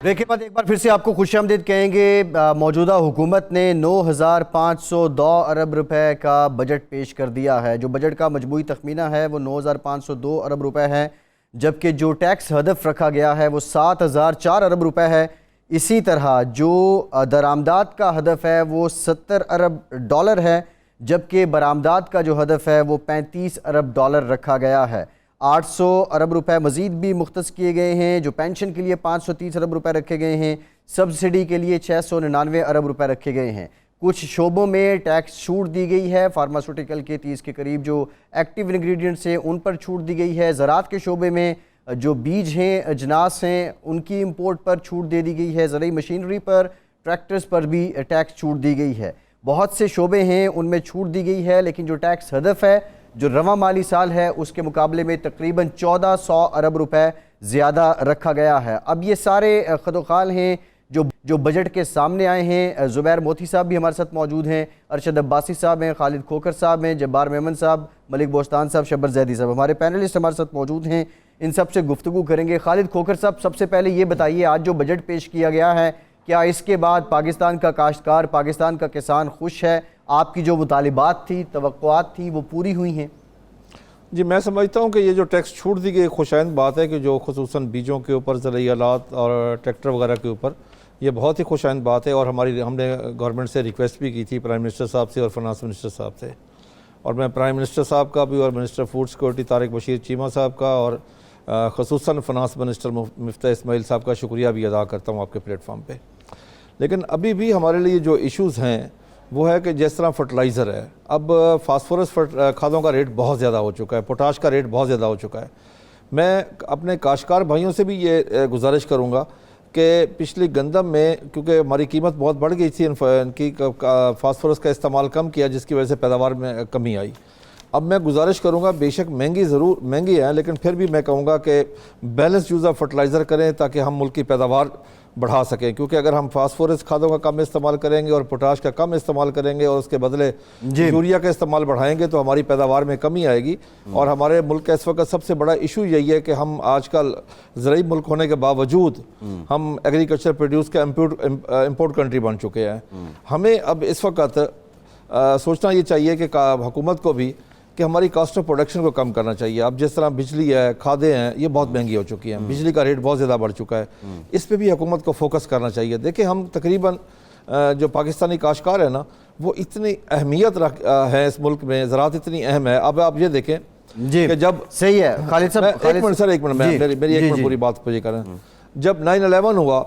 Break के बाद एक बार फिर से आपको खुशामदीद कहेंगे। मौजूदा हुकूमत ने 9,502 अरब रुपए का बजट पेश कर दिया है। जो बजट का मजमूई तखमीना है वो 9,502 अरब रुपए है, जबकि जो टैक्स हदफ रखा गया है वो 7,004 अरब रुपए है। इसी तरह जो दरामदात का हदफ है वो 70 अरब डॉलर है, जबकि बरामदात का जो हदफ है वो 35 अरब डॉलर रखा गया है। 800 अरब रुपए मज़ीद भी मुख्तस किए गए हैं। जो पेंशन के लिए 530 अरब रुपए रखे गए हैं, सब्सिडी के लिए 699 अरब रुपए रखे गए हैं। कुछ शोबों में टैक्स छूट दी गई है। फार्मास्यूटिकल के 30 के करीब जो एक्टिव इंग्रेडिएंट्स हैं उन पर छूट दी गई है। ज़राअत के शोबे में जो बीज हैं, अजनास हैं, उनकी इंपोर्ट पर छूट दे दी गई है। ज़रूरी मशीनरी पर, ट्रैक्टर्स पर भी टैक्स छूट दी गई है। बहुत से शोबे हैं उनमें छूट दी गई है, लेकिन जो टैक्स हदफ है जो रवा माली साल है उसके मुकाबले में तकरीबन 1400 अरब रुपए ज़्यादा रखा गया है। अब ये सारे खदोखाल हैं जो बजट के सामने आए हैं। ज़ुबैर मोती साहब भी हमारे साथ मौजूद हैं, अरशद अब्बासी साहब हैं, खालिद खोकर साहब हैं, जब्बार मेमन साहब, मलिक बोस्तान साहब, शब्बर जैदी साहब, हमारे पैनलिस्ट हमारे साथ मौजूद हैं। इन सब से गुफ्तगू करेंगे। खालिद खोकर साहब, सबसे पहले ये बताइए, आज जो बजट पेश किया गया है, क्या इसके बाद पाकिस्तान का काश्तकार, पाकिस्तान का किसान खुश है? आपकी जो मुतालिबात थी, तवक्कुआत थी, वो पूरी हुई हैं? जी, मैं समझता हूँ कि ये जो टैक्स छूट दी गई खुशाइंद बात है कि जो खुसूसन बीजों के ऊपर, ज़रूरी आलात और ट्रैक्टर वगैरह के ऊपर, ये बहुत ही खुशाइंद बात है। और हमने गवर्नमेंट से रिक्वेस्ट भी की थी, प्राइम मिनिस्टर साहब से और फाइनेंस मिनिस्टर साहब से। और मैं प्राइम मिनिस्टर साहब का भी और minister food security Tariq Bashir Cheema साहब का और खुसूसन फाइनेंस मिनिस्टर मिफ्ता इस्माइल साहब का शुक्रिया भी अदा करता हूँ आपके प्लेटफॉर्म पर। लेकिन अभी भी हमारे लिए जो इशूज़ हैं वो है कि जिस तरह फर्टिलाइज़र है, अब फास्फोरस खादों का रेट बहुत ज़्यादा हो चुका है, पोटाश का रेट बहुत ज़्यादा हो चुका है। मैं अपने काश्तकार भाइयों से भी ये गुजारिश करूँगा कि पिछली गंदम में, क्योंकि हमारी कीमत बहुत बढ़ गई थी, इनकी फास्फोरस का इस्तेमाल कम किया, जिसकी वजह से पैदावार में कमी आई। अब मैं गुजारिश करूँगा, बेशक महंगी है, लेकिन फिर भी मैं कहूँगा कि बैलेंस यूज़ ऑफ फर्टिलाइज़र करें ताकि हम मुल्क की पैदावार बढ़ा सकें। क्योंकि अगर हम फास्फोरस खादों का कम इस्तेमाल करेंगे और पोटाश का कम इस्तेमाल करेंगे और उसके बदले यूरिया का इस्तेमाल बढ़ाएंगे तो हमारी पैदावार में कमी आएगी। और हमारे मुल्क का इस वक्त सबसे बड़ा इशू यही है कि हम आजकल ज़रूरी मुल्क होने के बावजूद हम एग्रीकल्चर प्रोड्यूस का इम्पोर्ट कंट्री बन चुके हैं। हमें अब इस वक्त सोचना ये चाहिए कि हुकूमत को भी कि हमारी कॉस्ट ऑफ प्रोडक्शन को कम करना चाहिए। अब जिस तरह बिजली है, खादें हैं, ये बहुत महंगी हो चुकी हैं, बिजली का रेट बहुत ज़्यादा बढ़ चुका है। इस पे भी हुकूमत को फोकस करना चाहिए। देखिए, हम तकरीबन जो पाकिस्तानी काश्तकार है ना, वो इतनी अहमियत है इस मुल्क में, ज़राअत इतनी अहम है। अब आप ये देखें जी कि जब सही है खालिद साहब, एक मिनट मेरी एक मिनट पूरी बात पूरी करें। जब 9/11 हुआ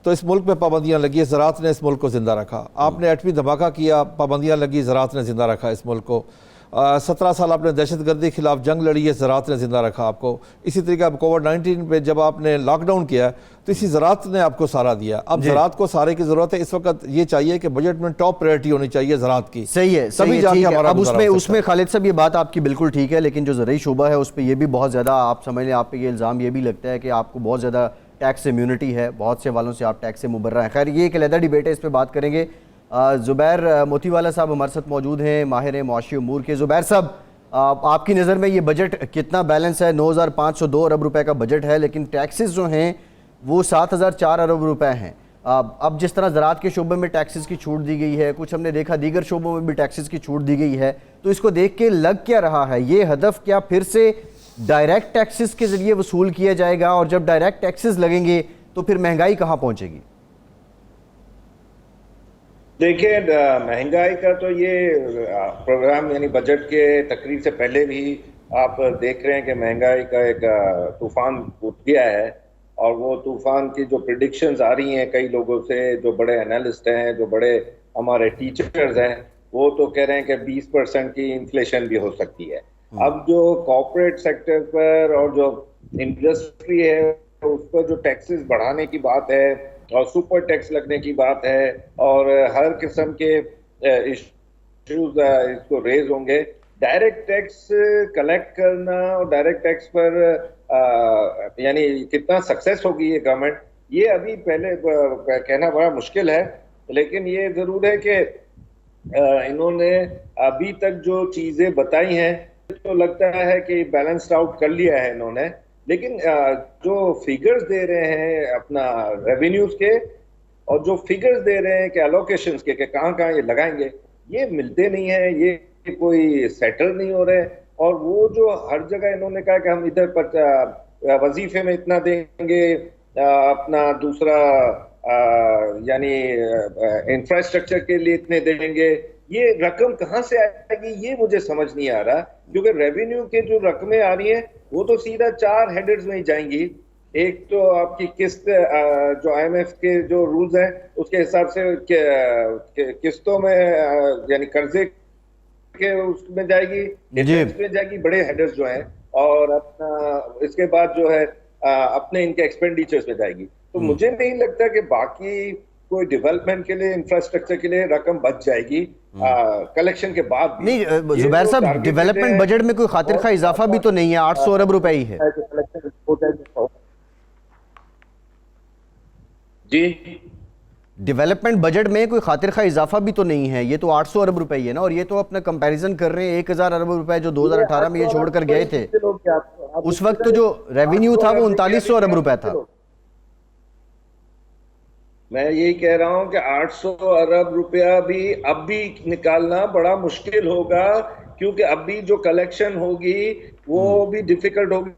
तो इस मुल्क में पाबंदियाँ लगी, ज़राअत ने इस मुल्क को ज़िंदा रखा। आपने एटमी धमाका किया, पाबंदियाँ लगी, ज़राअत ने ज़िंदा रखा इस मुल्क को। 17 साल आपने दहशतगर्दी के खिलाफ जंग लड़ी है, ज़राअत ने ज़िंदा रखा आपको। इसी तरीके अब कोविड-19 पे जब आपने लॉकडाउन किया तो इसी ज़राअत ने आपको सहारा दिया। अब ज़राअत को सहारे की ज़रूरत है। इस वक्त ये चाहिए कि बजट में टॉप प्रायोरिटी होनी चाहिए ज़राअत की। सही है, तभी जाके हमारा अब उसमें खालिद साहब ये बात आपकी बिल्कुल ठीक है, लेकिन जो ज़रूरी शोबा है उस पर यह भी बहुत ज़्यादा, आप समझ लें, आप पे ये इल्ज़ाम ये भी लगता है कि आपको बहुत ज़्यादा टैक्स इम्यूनिटी है, बहुत से वालों से आप टैक्स से मुबर्रा है। खैर, ये एक अलग डिबेट है, इस पर बात करेंगे। ज़ुबैर मोतीवाला साहब हमारे साथ मौजूद हैं, माहिर मुआशी उमूर के। ज़ुबैर साहब, आपकी नज़र में ये बजट कितना बैलेंस है? 9,502 अरब रुपए का बजट है, लेकिन टैक्सेस जो हैं वो 7,004 अरब रुपए हैं। अब जिस तरह ज़राअत के शोबे में टैक्सेस की छूट दी गई है, कुछ हमने देखा दीगर शोबों में भी टैक्सेस की छूट दी गई है, तो इसको देख के लग क्या रहा है? ये हदफ क्या फिर से डायरेक्ट टैक्सेस के ज़रिए वसूल किया जाएगा? और जब डायरेक्ट टैक्सेस लगेंगे तो फिर महंगाई कहाँ पहुँचेगी? देखिए, महंगाई का तो ये प्रोग्राम यानी बजट के तकरीर से पहले भी आप देख रहे हैं कि महंगाई का एक तूफान उठ गया है। और वो तूफान की जो प्रिडिक्शंस आ रही हैं कई लोगों से, जो बड़े एनालिस्ट हैं, जो बड़े हमारे टीचर्स हैं, वो तो कह रहे हैं कि 20% की इन्फ्लेशन भी हो सकती है। अब जो कॉर्पोरेट सेक्टर पर और जो इंडस्ट्री है उस पर जो टैक्सेस बढ़ाने की बात है और सुपर टैक्स लगने की बात है और हर किस्म के इश्यूज इसको रेज होंगे। डायरेक्ट टैक्स कलेक्ट करना और डायरेक्ट टैक्स पर यानी कितना सक्सेस होगी ये गवर्नमेंट, ये अभी पहले कहना बड़ा मुश्किल है। लेकिन ये जरूर है कि इन्होंने अभी तक जो चीजें बताई हैं तो लगता है कि बैलेंस्ड आउट कर लिया है इन्होंने। लेकिन जो फिगर्स दे रहे हैं अपना रेवेन्यूज के, और जो फिगर्स दे रहे हैं कि एलोकेशंस के कहाँ कहाँ ये लगाएंगे, ये मिलते नहीं है, ये कोई सेटल नहीं हो रहे। और वो जो हर जगह इन्होंने कहा कि हम इधर पर वजीफे में इतना देंगे, अपना दूसरा यानी इंफ्रास्ट्रक्चर के लिए इतने देंगे, ये रकम कहाँ से आएगी ये मुझे समझ नहीं आ रहा। क्योंकि रेवेन्यू के जो रकमें आ रही हैं वो तो सीधा 4 हेडर्स में ही जाएंगी। एक तो आपकी किस्त, जो आईएमएफ के जो रूल्स हैं उसके हिसाब से किस्तों में यानी कर्जे के उसमें जाएगी, डिफेंस में जाएगी, बड़े हेडर्स जो हैं, और अपना इसके बाद जो है अपने इनके एक्सपेंडिचर्स में जाएगी। तो मुझे नहीं लगता कि बाकी कोई डेवलपमेंट के लिए, इंफ्रास्ट्रक्चर के लिए रकम बच जाएगी कलेक्शन के बाद भी। नहीं जुबैर साहब, डेवलपमेंट बजट में कोई खातिर खा इजाफा भी तो नहीं है, 800 अरब रुपए ही है जी। डेवलपमेंट बजट में कोई खातिर खा इजाफा भी तो नहीं है, ये तो 800 अरब रुपए ही है ना। और ये तो अपना कंपैरिजन कर रहे हैं 1000 अरब रुपए जो 2018 में ये छोड़कर गए थे, उस वक्त तो जो रेवेन्यू था वो 3900 अरब रुपए था। मैं यही कह रहा हूं कि 800 अरब रुपया भी अब भी निकालना बड़ा मुश्किल होगा, क्योंकि अभी जो कलेक्शन होगी वो भी डिफिकल्ट होगी।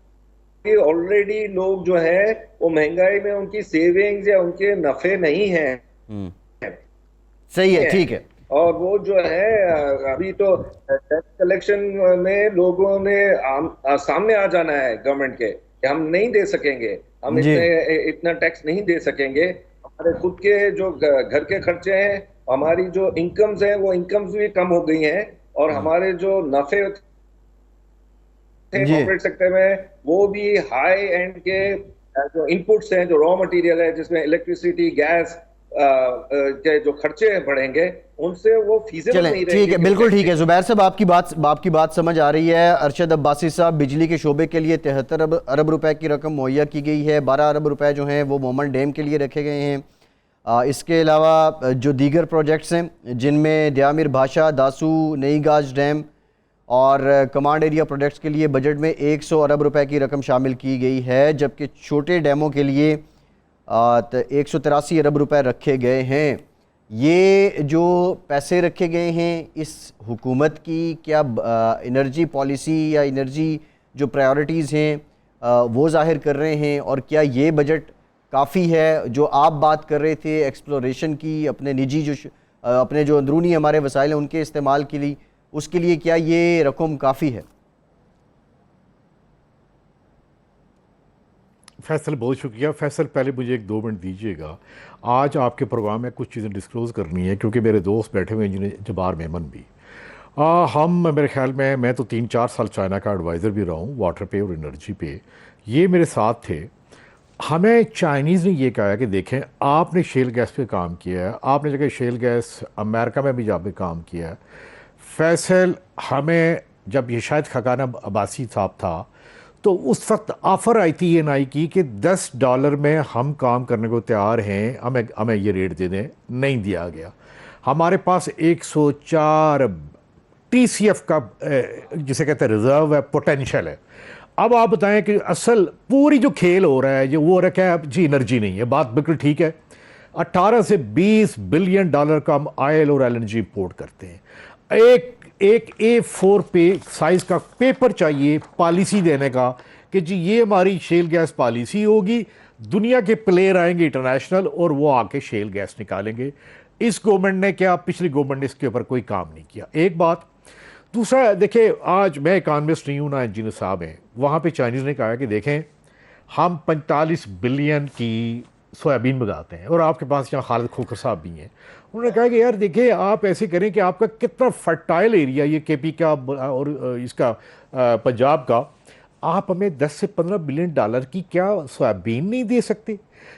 ऑलरेडी लोग जो है वो महंगाई में उनकी सेविंग्स या उनके नफे नहीं हैं। सही है, ठीक है। और वो जो है अभी तो टैक्स कलेक्शन में लोगों ने सामने आ जाना है गवर्नमेंट के कि हम नहीं दे सकेंगे, हम इतना टैक्स नहीं दे सकेंगे। हमारे खुद के जो घर के खर्चे हैं, हमारी जो इनकम्स हैं, वो इनकम्स भी कम हो गई हैं, और हमारे जो नफे थे कॉर्पोरेट सेक्टर में वो भी हाई एंड के जो इनपुट्स हैं, जो रॉ मटेरियल है, जिसमें इलेक्ट्रिसिटी, गैस के जो खर्चे बढ़ेंगे, उनसे वो फीसेबल नहीं रहेंगे। ठीक है, बिल्कुल ठीक है जुबैर साहब, आपकी बात समझ आ रही है। अरशद अब्बासी साहब, बिजली के शोबे के लिए 73 अरब रुपए की रकम मुहैया की गई है, 12 अरब रुपए जो हैं वो मोमन डैम के लिए रखे गए हैं। इसके अलावा जो दीगर प्रोजेक्ट्स हैं जिनमें दयामिर भाषा, दासू, नई गाज डैम और कमांड एरिया प्रोजेक्ट्स के लिए बजट में 100 अरब रुपए की रकम शामिल की गई है, जबकि छोटे डैमों के लिए 183 अरब रुपए रखे गए हैं। ये जो पैसे रखे गए हैं, इस हुकूमत की क्या एनर्जी पॉलिसी या एनर्जी जो प्रायोरिटीज़ हैं वो जाहिर कर रहे हैं? और क्या ये बजट काफ़ी है? जो आप बात कर रहे थे एक्सप्लोरेशन की, अपने निजी अपने जो अंदरूनी हमारे वसाइल हैं उनके इस्तेमाल के लिए, उसके लिए क्या ये रकम काफ़ी है? फैसल, बहुत शुक्रिया। फैसल, पहले मुझे 1-2 मिनट दीजिएगा। आज आपके प्रोग्राम में कुछ चीज़ें डिस्क्लोज़ करनी है, क्योंकि मेरे दोस्त बैठे हुए हैं जिन्हें जबार मेमन भी। हम मेरे ख्याल में, मैं तो 3-4 साल चाइना का एडवाइज़र भी रहा हूँ वाटर पे और एनर्जी पे। ये मेरे साथ थे। हमें चाइनीज़ ने ये कहा है कि देखें, आपने शेल गैस पे काम किया है, आपने जगह शेल गैस अमेरिका में भी जाके काम किया है। फैसल, हमें जब ये शायद खकाना अब्बासी साहब था तो उस वक्त ऑफ़र आई थी ENI की कि $10 में हम काम करने को तैयार हैं, हमें ये रेट दे दें। नहीं दिया गया। हमारे पास 104 TCF का जिसे कहते हैं रिज़र्व है, पोटेंशियल है। अब आप बताएं कि असल पूरी जो खेल हो रहा है, जो वो रखा है जी, एनर्जी नहीं है, बात बिल्कुल ठीक है। 18 से 20 बिलियन डॉलर का हम ऑयल और LNG इंपोर्ट करते हैं। एक A4 पे साइज का पेपर चाहिए पॉलिसी देने का कि जी ये हमारी शेल गैस पॉलिसी होगी, दुनिया के प्लेयर आएंगे इंटरनेशनल और वो आके शेल गैस निकालेंगे। इस गवर्नमेंट ने क्या, पिछली गवर्नमेंट ने इसके ऊपर कोई काम नहीं किया। एक बात। दूसरा, देखिए, आज मैं इकॉनमिस्ट नहीं हूँ ना इंजीनियर साहब हैं। वहाँ पे चाइनीज़ ने कहा कि देखें, हम 45 बिलियन की सोयाबीन मंगाते हैं, और आपके पास यहाँ खालिद खोखर साहब भी हैं। उन्होंने कहा कि यार देखिए, आप ऐसे करें कि आपका कितना फर्टाइल एरिया ये KP का और इसका पंजाब का, आप हमें 10 से 15 बिलियन डॉलर की क्या सोयाबीन नहीं दे सकते?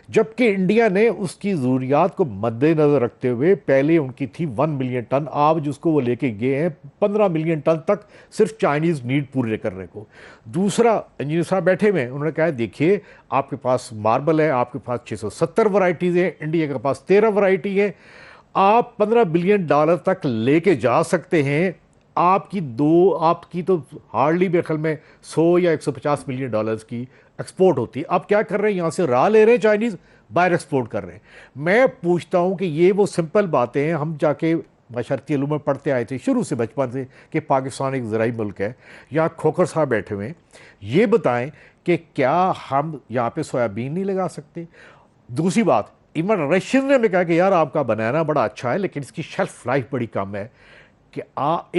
जबकि इंडिया ने उसकी ज़रूरियात को मद्देनज़र रखते हुए पहले उनकी थी 1 मिलियन टन, आज जिसको वो लेके गए हैं 15 मिलियन टन तक, सिर्फ चाइनीज़ नीड पूरे करने को। दूसरा, इंजीनियर साहब बैठे हुए हैं, उन्होंने कहा देखिए, आपके पास मार्बल है, आपके पास 670 वैरायटीज़ हैं, इंडिया के पास 13 वैरायटी है, आप 15 बिलियन डॉलर तक लेके जा सकते हैं आपकी तो हार्डली मेरे ख्याल में 100 या 150 मिलियन डॉलर्स की एक्सपोर्ट होती है। आप क्या कर रहे हैं, यहाँ से राह ले रहे हैं चाइनीज़, बाहर एक्सपोर्ट कर रहे हैं। मैं पूछता हूँ कि ये वो सिंपल बातें हैं, हम जाके माशरती इल्म में पढ़ते आए थे शुरू से, बचपन से, कि पाकिस्तान एक ज़राई मुल्क है। यहाँ खोखर साहब बैठे हुए हैं, ये बताएं कि क्या हम यहाँ पे सोयाबीन नहीं लगा सकते। दूसरी बात, इवन रशियन ने भी कहा कि यार आपका बनाना बड़ा अच्छा है लेकिन इसकी शेल्फ लाइफ बड़ी कम है, कि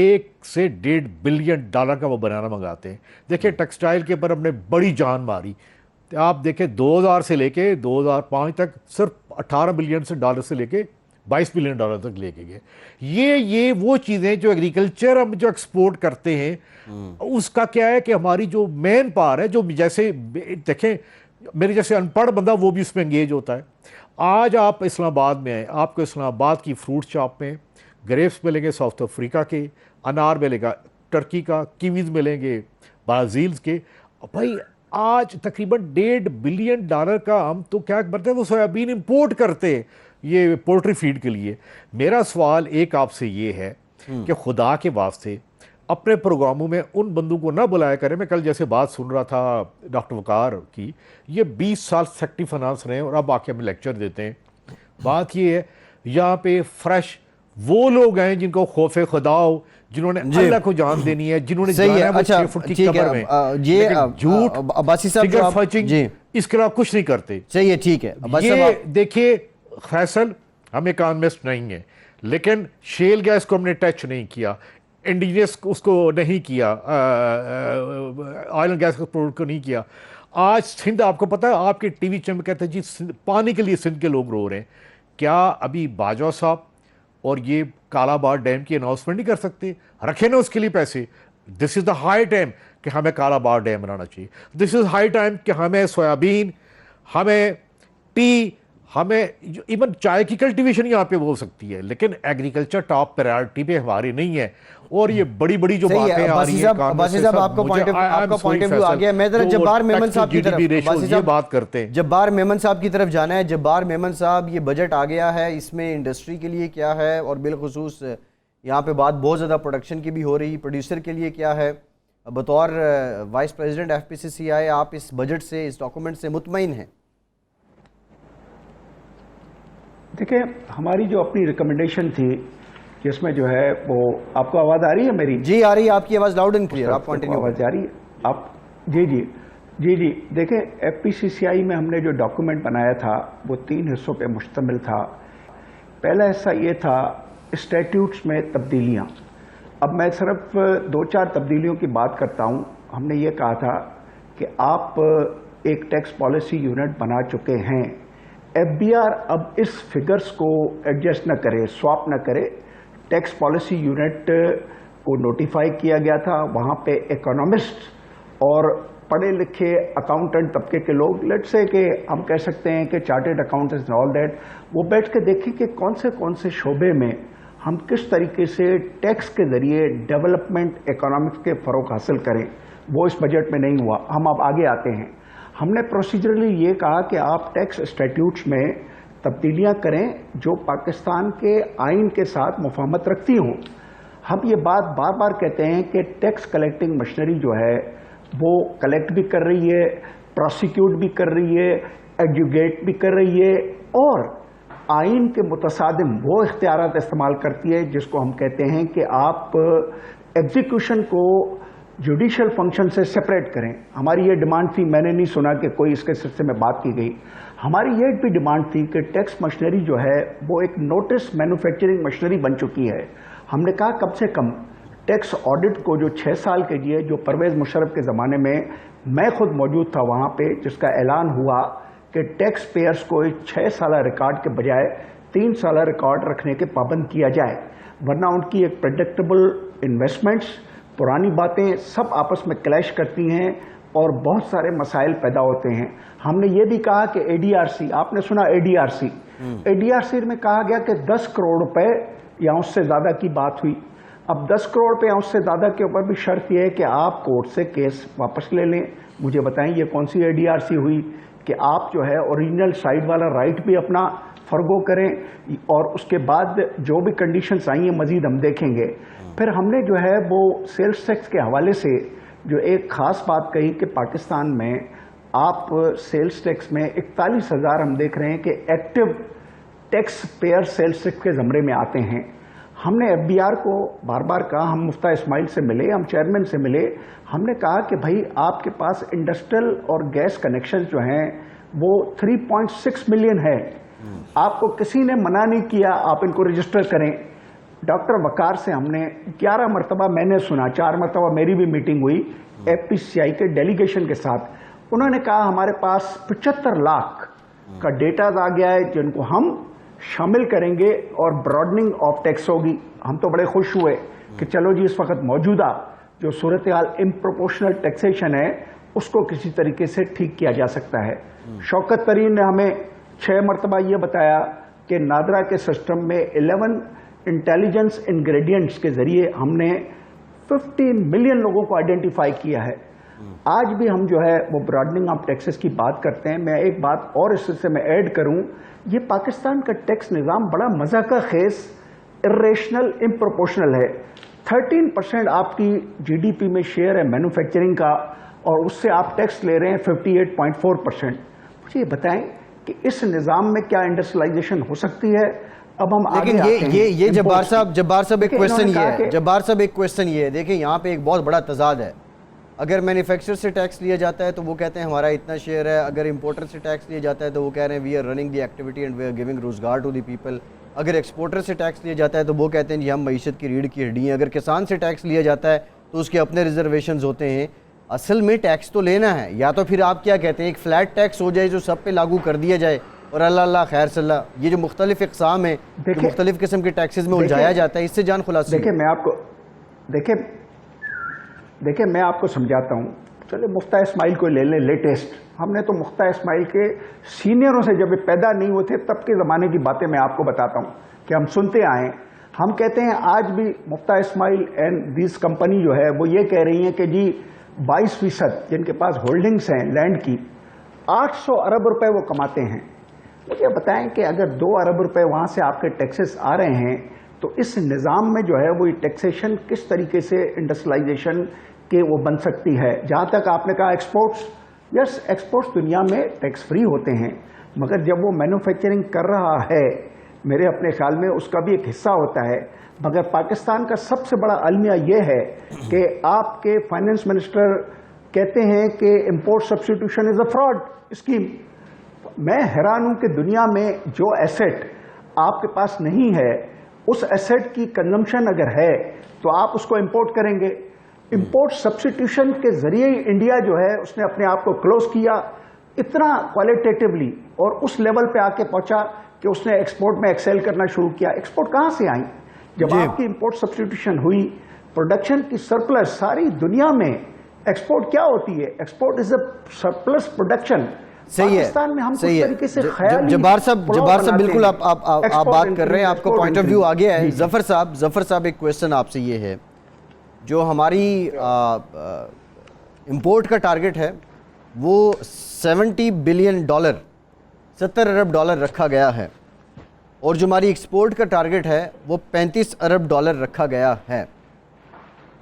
1 से 1.5 बिलियन डॉलर का वो बनाना मंगाते हैं। देखिए टेक्सटाइल के ऊपर हमने बड़ी जान मारी। आप देखें 2000 से लेके 2005 तक सिर्फ 18 बिलियन से डॉलर से लेके 22 बिलियन डॉलर तक लेके गए। ये वो चीज़ें जो एग्रीकल्चर हम जो एक्सपोर्ट करते हैं, उसका क्या है कि हमारी जो मेन पावर है, जो जैसे देखें मेरे जैसे अनपढ़ बंदा वो भी उसमें एंगेज होता है। आज आप इस्लामाबाद में आए, आपको इस्लामाबाद की फ्रूट शॉप में ग्रेप्स मिलेंगे साउथ अफ्रीका के, अनार मिलेगा टर्की का, कीवीज़ मिलेंगे ब्राज़ील के। भाई आज तकरीबन 1.5 बिलियन डॉलर का हम तो क्या करते हैं, वो सोयाबीन इंपोर्ट करते हैं ये पोल्ट्री फीड के लिए। मेरा सवाल एक आपसे ये है कि खुदा के वास्ते अपने प्रोग्रामों में उन बंदों को ना बुलाया करें। मैं कल जैसे बात सुन रहा था डॉक्टर वकार की, ये 20 साल सेक्रेटरी फाइनेंस रहे हैं और अब आके हमें लेक्चर देते हैं। बात ये है यहाँ पे फ्रेश वो लोग हैं जिनको खौफे खुदा हो, जिन्होंने अल्लाह को जान देनी है, जिन्होंने सही है। अच्छा 6 फुट की कब्र में, ये झूठ अब्बासी साहब फिगर आप- फर्चिंग जी इसके अलावा कुछ नहीं करते। सही है, ठीक है अब्बासी साहब ये देखिए फैसल हम इकोनॉमिस्ट नहीं है, लेकिन शेल गैस को हमने टच नहीं किया, इंडिजिनस उसको नहीं किया, ऑयल एंड गैस एक्सपोर्ट को नहीं किया। आज सिंध, आपको पता है आपके टीवी चैनल कहते हैं जी पानी के लिए सिंध के लोग रो रहे हैं। क्या अभी बाजवा साहब और ये कालाबाड़ डैम की अनाउंसमेंट नहीं कर सकते? रखे ना उसके लिए पैसे। This is the high time कि हमें कालाबाड़ डैम बनाना चाहिए। दिस इज़ हाई टाइम कि हमें सोयाबीन, हमें टी, हमें इवन चाय की कल्टीवेशन यहाँ पे हो सकती है, लेकिन एग्रीकल्चर टॉप प्रायोरिटी पे हमारी नहीं है। और ये बड़ी बड़ी जो सही बातें है। आ रही अब्बासी हैं साहब आपका पॉइंट ऑफ व्यू आ गया। मैं जरा जब्बार मेमन साहब की तरफ, अब्बासी ये साहब बात करते हैं। जब्बार मेमन साहब की तरफ जाना है। जब्बार मेमन साहब, ये बजट आ गया है, इसमें इंडस्ट्री के लिए क्या है, और बिलखुसूस यहाँ पे बात बहुत ज़्यादा प्रोडक्शन की भी हो रही, प्रोड्यूसर के लिए क्या है? बतौर वाइस प्रेसिडेंट FPCCI आप इस बजट से, इस डॉक्यूमेंट से मुतमईन हैं? देखिए, हमारी जो अपनी रिकमेंडेशन थी जिसमें जो है वो, आपको आवाज़ आ रही है मेरी? जी आ रही है, आपकी आवाज़ लाउड एंड क्लियर, आप कंटिन्यू आवाज़ आ रही है आप? जी। देखिए, FPCCI में हमने जो डॉक्यूमेंट बनाया था वो 3 हिस्सों पे मुश्तमिल था। पहला हिस्सा ये था स्टैट्यूट्स में तब्दीलियाँ। अब मैं सिर्फ 2-4 तब्दीलियों की बात करता हूँ। हमने ये कहा था कि आप एक टैक्स पॉलिसी यूनिट बना चुके हैं, FBR अब इस फिगर्स को एडजस्ट न करे, स्वैप न करे। टैक्स पॉलिसी यूनिट को नोटिफाई किया गया था, वहाँ पे इकोनॉमिस्ट और पढ़े लिखे अकाउंटेंट तबके के लोग, लेट्स से कि हम कह सकते हैं कि chartered accountants and all that, वो बैठ के देखें कि कौन से शोबे में हम किस तरीके से टैक्स के ज़रिए डेवलपमेंट इकोनॉमिक्स के फ़रोग हासिल करें। वो इस बजट में नहीं हुआ। हम अब आगे आते हैं। हमने प्रोसीजरली ये कहा कि आप टैक्स स्टैट्यूट्स में तब्दीलियां करें जो पाकिस्तान के आइन के साथ मुफाहमत रखती हों। हम ये बात बार बार कहते हैं कि टैक्स कलेक्टिंग मशीनरी जो है वो कलेक्ट भी कर रही है, प्रोसिक्यूट भी कर रही है, एडजुकेट भी कर रही है, और आइन के मुतसादिम वो इख्तियारात इस्तेमाल करती है जिसको हम कहते हैं कि आप एग्जीक्यूशन को जुडिशल फंक्शन से सेपरेट करें। हमारी ये डिमांड थी, मैंने नहीं सुना कि कोई इसके सिलसिले में बात की गई। हमारी ये भी डिमांड थी कि टैक्स मशीनरी जो है वो एक नोटिस मैन्युफैक्चरिंग मशीनरी बन चुकी है। हमने कहा कम से कम टैक्स ऑडिट को जो 6 साल के लिए, जो परवेज़ मुशर्रफ के ज़माने में मैं खुद मौजूद था वहाँ पे, जिसका ऐलान हुआ कि टैक्स पेयर्स को 6 साल रिकॉर्ड के बजाय 3 साल रिकॉर्ड रखने के पाबंद किया जाए, वरना उनकी एक प्रेडिक्टेबल इन्वेस्टमेंट्स, पुरानी बातें सब आपस में क्लैश करती हैं और बहुत सारे मसाइल पैदा होते हैं। हमने ये भी कहा कि ADRC, आपने सुना ADRC में कहा गया कि 10 करोड़ रुपए या उससे ज़्यादा की बात हुई। अब 10 करोड़ रुपए या उससे ज़्यादा के ऊपर भी शर्त यह है कि आप कोर्ट से केस वापस ले लें। मुझे बताएं ये कौन सी ADRC हुई कि आप जो है ओरिजिनल साइड वाला राइट भी अपना फर्गो करें और उसके बाद जो भी कंडीशंस आई हैं मजीद हम देखेंगे। फिर हमने जो है वो सेल्स टैक्स के हवाले से जो एक ख़ास बात कही कि पाकिस्तान में आप सेल्स टैक्स में 41,000 हम देख रहे हैं कि active tax payer sales tax के ज़मरे में आते हैं। हमने FBR को बार बार कहा, हम मुफ्ता इस्माइल से मिले, हम चेयरमैन से मिले, हमने कहा कि भाई आपके पास इंडस्ट्रियल और गैस कनेक्शन जो हैं वो 3.6 मिलियन है, आपको किसी ने मना नहीं किया आप इनको रजिस्टर करें। डॉक्टर वकार से हमने 11 मरतबा मैंने सुना, 4 मरतबा मेरी भी मीटिंग हुई FPCI के डेलीगेशन के साथ। उन्होंने कहा हमारे पास 75 लाख का डेटा आ गया है जिनको हम शामिल करेंगे और ब्रॉडनिंग ऑफ टैक्स होगी। हम तो बड़े खुश हुए कि चलो जी इस वक्त मौजूदा जो सूरत हाल इम्प्रोपोर्शनल टैक्सेशन है उसको किसी तरीके से ठीक किया जा सकता है। शौकत तरीन ने हमें 6 मरतबा ये बताया कि नादरा के सिस्टम में 11 इंटेलिजेंस इंग्रेडिएंट्स के जरिए हमने 15 मिलियन लोगों को आइडेंटिफाई किया है। आज भी हम जो है वो ब्रॉडनिंग ऑफ टैक्सेस की बात करते हैं। मैं एक बात और इससे मैं ऐड करूं, ये पाकिस्तान का टैक्स निज़ाम बड़ा मज़ा का खेस, इर्रेशनल, इम्प्रोपोर्शनल है। 13% आपकी GDP में शेयर है मैन्युफैक्चरिंग का और उससे आप टैक्स ले रहे हैं 58.4%। मुझे ये बताएं कि इस निज़ाम में क्या इंडस्ट्रियलाइजेशन हो सकती है? अब हम लेकिन आगे ये जब्बार साहब एक देखिए, क्वेश्चन इन्होंने ये कहा है, कि- जब्बार साहब एक क्वेश्चन ये है, देखिए यहाँ पे एक बहुत बड़ा तजाद है। अगर मैन्युफैक्चरर से टैक्स लिया जाता है तो वो कहते हैं हमारा इतना शेयर है, अगर इंपोर्टर से टैक्स लिया जाता है तो वो कह रहे हैं we are running the activity and we are giving रोजगार टू द पीपल, अगर एक्सपोर्टर से टैक्स लिया जाता है तो वो कहते हैं जी हम मईशत की रीढ़ की हड्डी हैं, अगर किसान से टैक्स लिया जाता है तो उसके अपने रिजर्वेशंस होते हैं। असल में टैक्स तो लेना है, या तो फिर आप क्या कहते हैं एक फ़्लैट टैक्स हो जाए जो सब पे लागू कर दिया जाए और अल्लाह खैर सल्ला, ये जो मुख्तलिफ इक़साम है जो देखिए- मुख्तलिफ किस्म के टैक्सेस में उलझाया जाता है, इससे जान खुलासी। देखिए मैं आपको समझाता हूँ। चले मुफ्ता इस्माइल को ले लें लेटेस्ट, हमने तो मुफ्ता इस्माइल के सीनियरों से जब ये पैदा नहीं हुए थे तब के ज़माने की बातें मैं आपको बताता हूँ कि हम सुनते आए। हम कहते हैं आज भी मुफ्ता इस्माइल एंड दिस कंपनी जो है वो ये कह रही है कि जी 22% जिनके पास होल्डिंग्स हैं लैंड की, 800 अरब रुपए वो कमाते हैं। मुझे बताएं कि अगर 2 अरब रुपए वहाँ से आपके टैक्सेस आ रहे हैं तो इस निज़ाम में जो है वो टैक्सेशन किस तरीके से इंडस्ट्रियलाइजेशन के वो बन सकती है। जहाँ तक आपने कहा एक्सपोर्ट्स, यस एक्सपोर्ट्स दुनिया में टैक्स फ्री होते हैं, मगर जब वो मैन्युफैक्चरिंग कर रहा है मेरे अपने ख्याल में उसका भी एक हिस्सा होता है। मगर पाकिस्तान का सबसे बड़ा अलमिया ये है कि आपके फाइनेंस मिनिस्टर कहते हैं कि import substitution is a fraud scheme. मैं हैरान हूं कि दुनिया में जो एसेट आपके पास नहीं है उस एसेट की कंजम्पशन अगर है तो आप उसको इंपोर्ट करेंगे। इंपोर्ट सब्स्टिट्यूशन के जरिए ही इंडिया जो है उसने अपने आप को क्लोज किया इतना क्वालिटेटिवली और उस लेवल पे आके पहुंचा कि उसने एक्सपोर्ट में एक्सेल करना शुरू किया। एक्सपोर्ट कहां से आई? जब आपकी इंपोर्ट सब्स्टिट्यूशन हुई, प्रोडक्शन की सरप्लस सारी दुनिया में। एक्सपोर्ट क्या होती है? Export is a surplus production. सही है, पाकिस्तान में हम सही कुछ है। तरीके से ख्याली जब्बार साहब पुलाव बनाते बिल्कुल हैं। आप Export बात कर increase, रहे हैं, आपका export पॉइंट ऑफ व्यू आ गया है। increase। जफर साहब एक क्वेश्चन आपसे ये है, जो हमारी इंपोर्ट का टारगेट है वो $70 बिलियन 70 अरब डॉलर रखा गया है और जो हमारी एक्सपोर्ट का टारगेट है वो $35 अरब रखा गया है।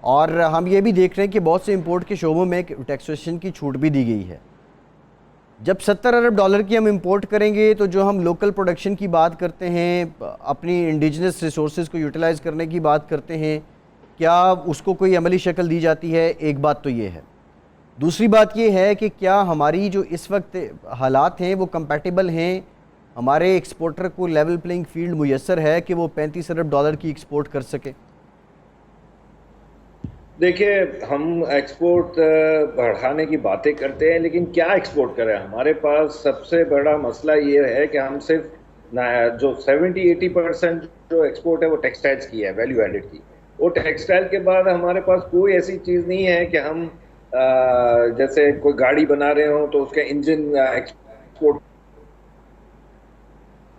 और हम ये भी देख रहे हैं कि बहुत से इंपोर्ट के शोबों में टैक्सेशन की छूट भी दी गई है। जब $70 अरब की हम इंपोर्ट करेंगे तो जो हम लोकल प्रोडक्शन की बात करते हैं, अपनी इंडिजिनस रिसोर्सेज को यूटिलाइज़ करने की बात करते हैं, क्या उसको कोई अमली शक्ल दी जाती है? एक बात तो ये है। दूसरी बात ये है कि क्या हमारी जो इस वक्त हालात हैं वो कंपैटिबल हैं, हमारे एक्सपोर्टर को लेवल प्लेइंग फील्ड मुयस्सर है कि वो $35 अरब की एक्सपोर्ट कर सके? देखिए, हम एक्सपोर्ट बढ़ाने की बातें करते हैं, लेकिन क्या एक्सपोर्ट करें? हमारे पास सबसे बड़ा मसला ये है कि हम सिर्फ जो 70-80% जो एक्सपोर्ट है वो टेक्सटाइल्स की है, वैल्यू एडेड की। वो टेक्सटाइल के बाद हमारे पास कोई ऐसी चीज़ नहीं है कि हम जैसे कोई गाड़ी बना रहे हो तो उसका इंजन एक्सपोर्ट।